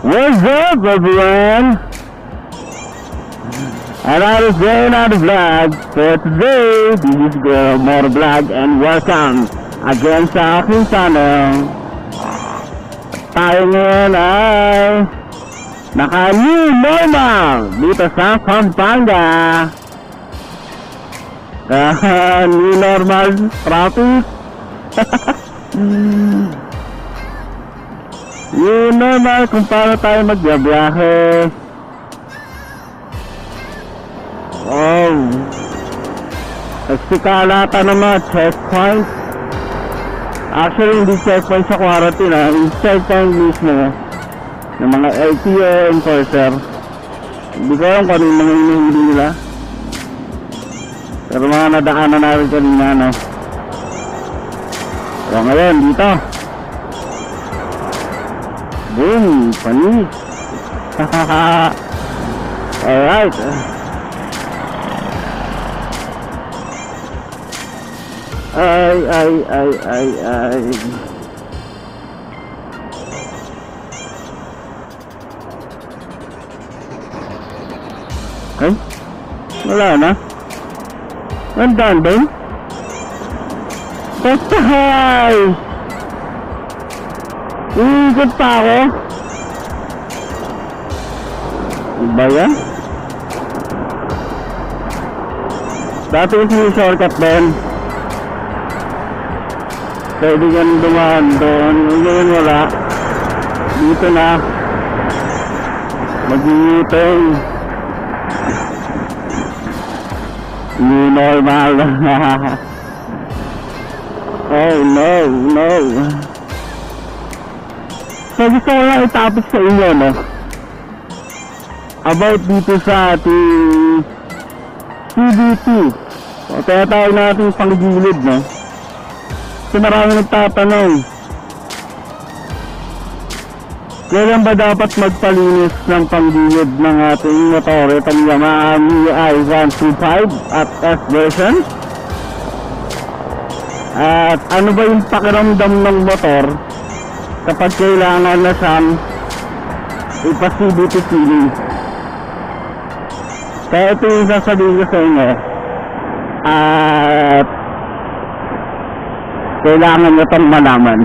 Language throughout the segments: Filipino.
What's up, everyone? Another day, another vlog. For today, this is Motovlog and welcome again sa aking channel. Tayo ngayon ay naka-new normal dito sa Pampanga. New normal traffic. New normal kung paano tayo magbiyahe. Oh, nagsikalata ng mga checkpoint. Actually, hindi checkpoint sa quarantine yung checkpoint mismo ng mga LTO enforcer. Hindi ko alam kung ano yung mga hinihindi nila, pero mga nadaanan natin kanina, no? So ngayon, dito boom, panis. Alright. Ay. Ay, wala na. Nandaan ba yun? Patay! Iikot pa ako. Iba yan? Dati yung shortcut din. Pwede yan dumaan doon. Ngayon wala. Dito na. Mag-iitong. New normal. Oh no. So gusto ko lang itapos sa inyo, no? About dito sa ating CBT. O tinatawag natin pangilid, no? Kasi marami nagtatanong, kailan ba dapat magpalinis ng panggilid ng ating motor? Itong Yamaha Mio 125 at S version. At ano ba yung pakiramdam ng motor kapag kailangan na siyang ipa-CBT cleaning? Kaya ito yung sasabihin ko sa inyo. At kailangan nyo itong malaman.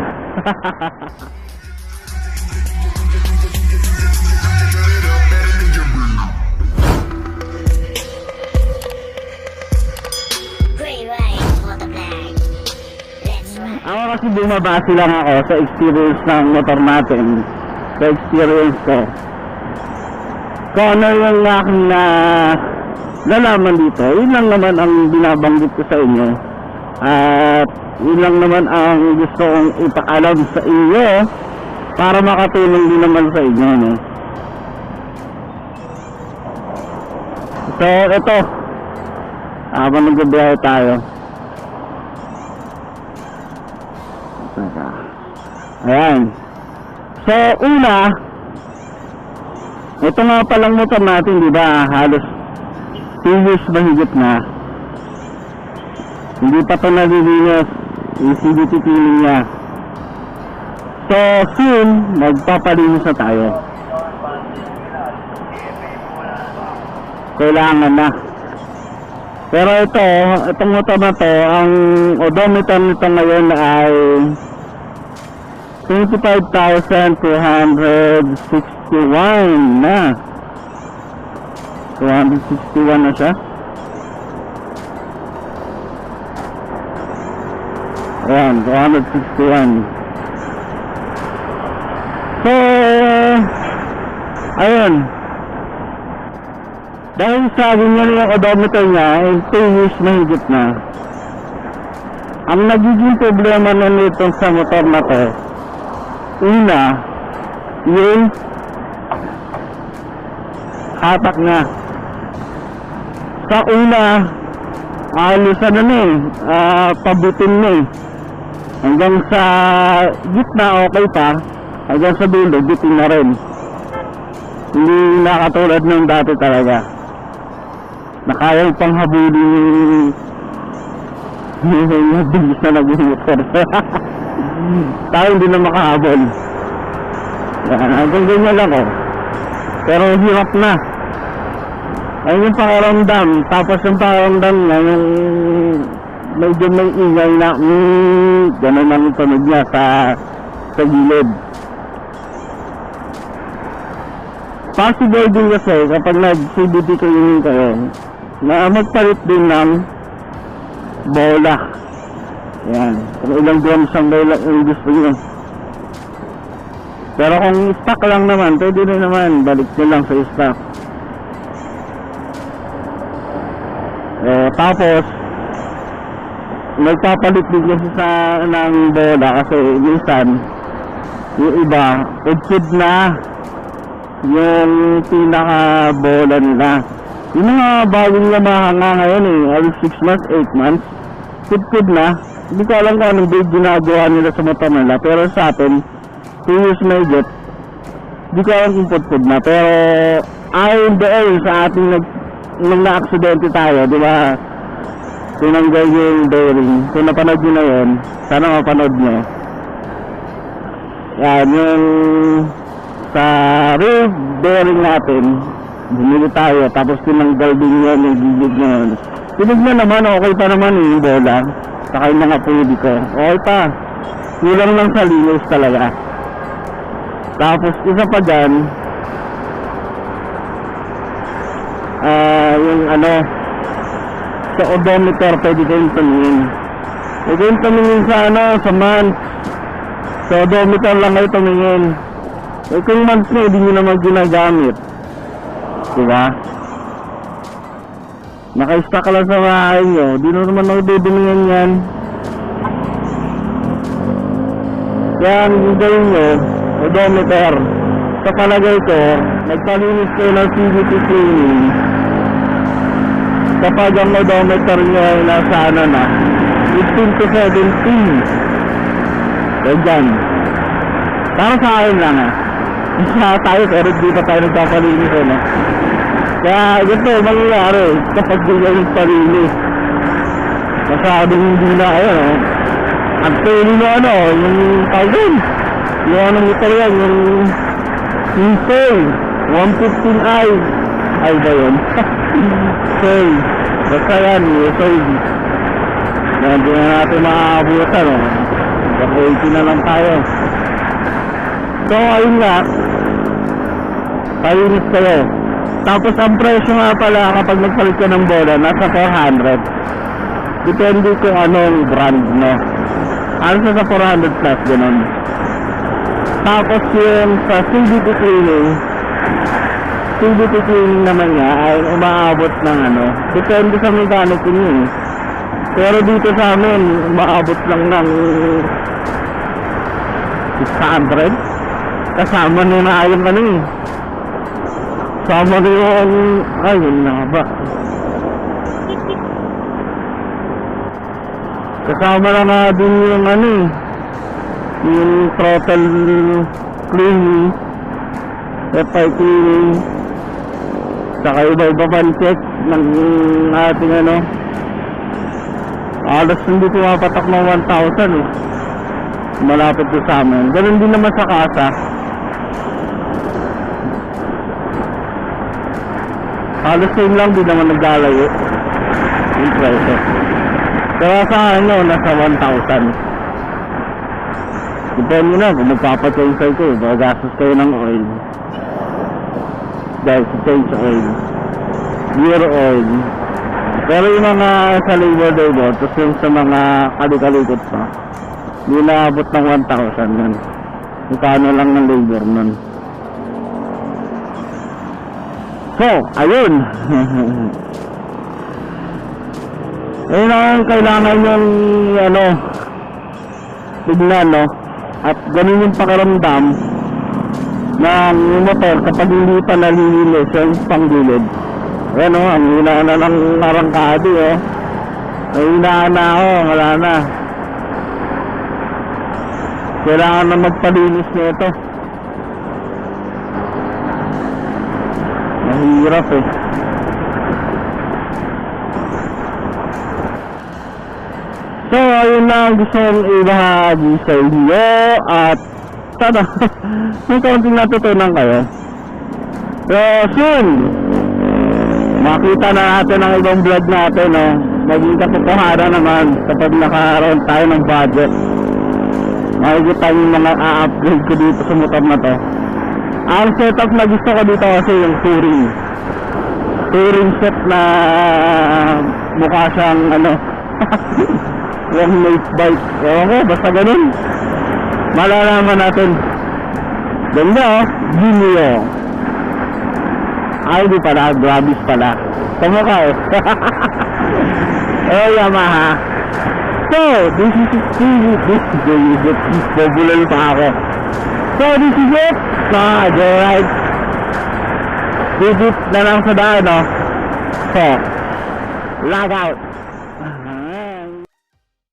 Ako kasi bumabase lang ako sa experience ng motor natin. Sa experience ko, kung ano yung aking nalaman dito, yun lang naman ang binabanggit ko sa inyo. At yun lang naman ang gusto kong ipaalam sa inyo para makatulong din naman sa inyo, no? So ito, habang nagbibiyahe tayo, ayan. So una, ito nga palang motor natin, di ba, halos 2 years mahigit na. Hindi pa ito nalilinis yung CBT cleaning niya. So soon, magpapalinis na tayo. Kailangan na. Pero itong motor na to, ang odometer nito ngayon ay 25,261 na. 261 na siya. Ayan, 261. So ayun, dahil sabi niya yung odometer niya ay 2 years mahigit na. Ang nagiging problema na nito sa motor na to, una, yung hatak na. Sa una, alisan na pabutin na hanggang sa gitna okay pa, hanggang sa dulo bitin na rin. Hindi nakatulad ng dati talaga na kayang panghabulin yung mabilis na nag-motor. Tayo hindi na makahabol. Yan, hanggang ganyan lang oh. Pero hirap na. Ayun yung pakiramdam. Tapos yung pakiramdam na yung medyo may ingay na gano'n ang tunog niya sa gilid. Possible din kasi kapag nag-CBT cleaning kayo na magpalit din ng bola. Yan, kung ilang grams ang bola yung gusto nyo. Pero kung stock lang naman, pwede rin naman balik nyo lang sa stock. Tapos nagpapalit din kasi ng bola kasi minsan yung iba udpud na yung pinaka bola nila. Yung mga bagong Yamaha nga ngayon all 6 months, 8 months udpud na. Hindi ko alam kung anong build ginagawa nila sa motor nila, pero sa atin 2 years may get, hindi ko alam kung udpud na. Pero ayon doon sa ating nung na-aksidente tayo, di ba, tinanggal yung bearing. Kung napanood nyo na yun, sana mapanood nyo. Yan, yung sa rear bearing natin, bumili tayo, tapos tinanggal din yun yung gigit na yun. Tinignan naman, okay pa naman yung bola, saka yung mga pwede ko, okay pa. Kulang lang sa linis talaga. Tapos isa pa dyan, yung ano, sa odometer pwede kayong tumingin. Pwede kayong tumingin sa ano, sa months. Sa odometer lang kayo tumingin. Kung months na, hindi nyo naman ginagamit, diba? Naka-stock lang sa bahay nyo, di na naman nagdudumingin yan. Kaya ang gagawin nyo, odometer. Sa palagay ko, nagpalinis kayo ng CVT cleaning. Kapag ang odometer nyo ay nasa ano na 15 to 17, ganyan. Para sa akin lang isa tayo pero di pa tayo nagpapalinis no? Kaya ganito mangyayari kapag di kayo nagpalinis, masyadong hindi na kayo no? At pwede na ano yung tawag yung anong motor yan, yung Soy 115i ay ba yun? Soy, basta yan yung Soy. Hindi na natin makakabutan no? Kapag na lang tayo. So ayun nga, palinis kayo. Tapos ang presyo nga pala kapag nagpalit ka ng bola, nasa 400. Depende kung anong brand no? Ano sa 400 plus ganun. Tapos yung sa CVT cleaning naman nga ay umaabot ng ano, depende sa mechanic niyo. Pero dito sa amin umaabot lang ng 600. Kasama na yung ano kasama na yung ayun na ba, kasama na nga din yung ano yung throttle cleaning, FI cleaning, saka iba-iba pan check ng ating ano. Alas hindi pumapatak ng 1,000 malapit ko sa amin. Ganun din naman sa kasa. Halos same lang, di naman naglalayo yung presyo. Kaya sa ano, nasa 1,000. Depende na kung magpapachange kayo, magagastos kayo ng oil. Dahil sa change oil, gear oil. Pero yung mga sa labor day mo, tapos yung sa mga kalikalikot pa, hindi naabot ng 1,000 nun. Ikano lang ng labor nun. So, ayun. Ayun ang kailangan yung ano, tignan no. At ganun yung pakiramdam ng motor kapag hindi pa nalilinis yung pangilid. Ayan o, ang hinaan na ng arangkado o. Ay hinaan na ako, wala na. Kailangan na magpalinis nito. Mahirap eh. So ayun lang gusto kong ibahagi sa inyo. At ano, may konting natutunan kayo. So, soon, makita na natin ang ibang vlog natin, no? Maging katotohanan naman kapag nakaroon tayo ng budget. Makikita yung mga a-upgrade ko dito sa motor na to. Ang setup na gusto ko dito kasi yung touring set na mukha siyang ano yung night bike. Ewan ko, basta ganun. Malalaman natin. Ganda oh, Mio. Ay, di pala, Grabis pala. Kamukha eh. Oh, Yamaha. So, this is it. Bobulol pa ako. So, this is it. Joyride. Didit na lang sa daan, no? So, log out.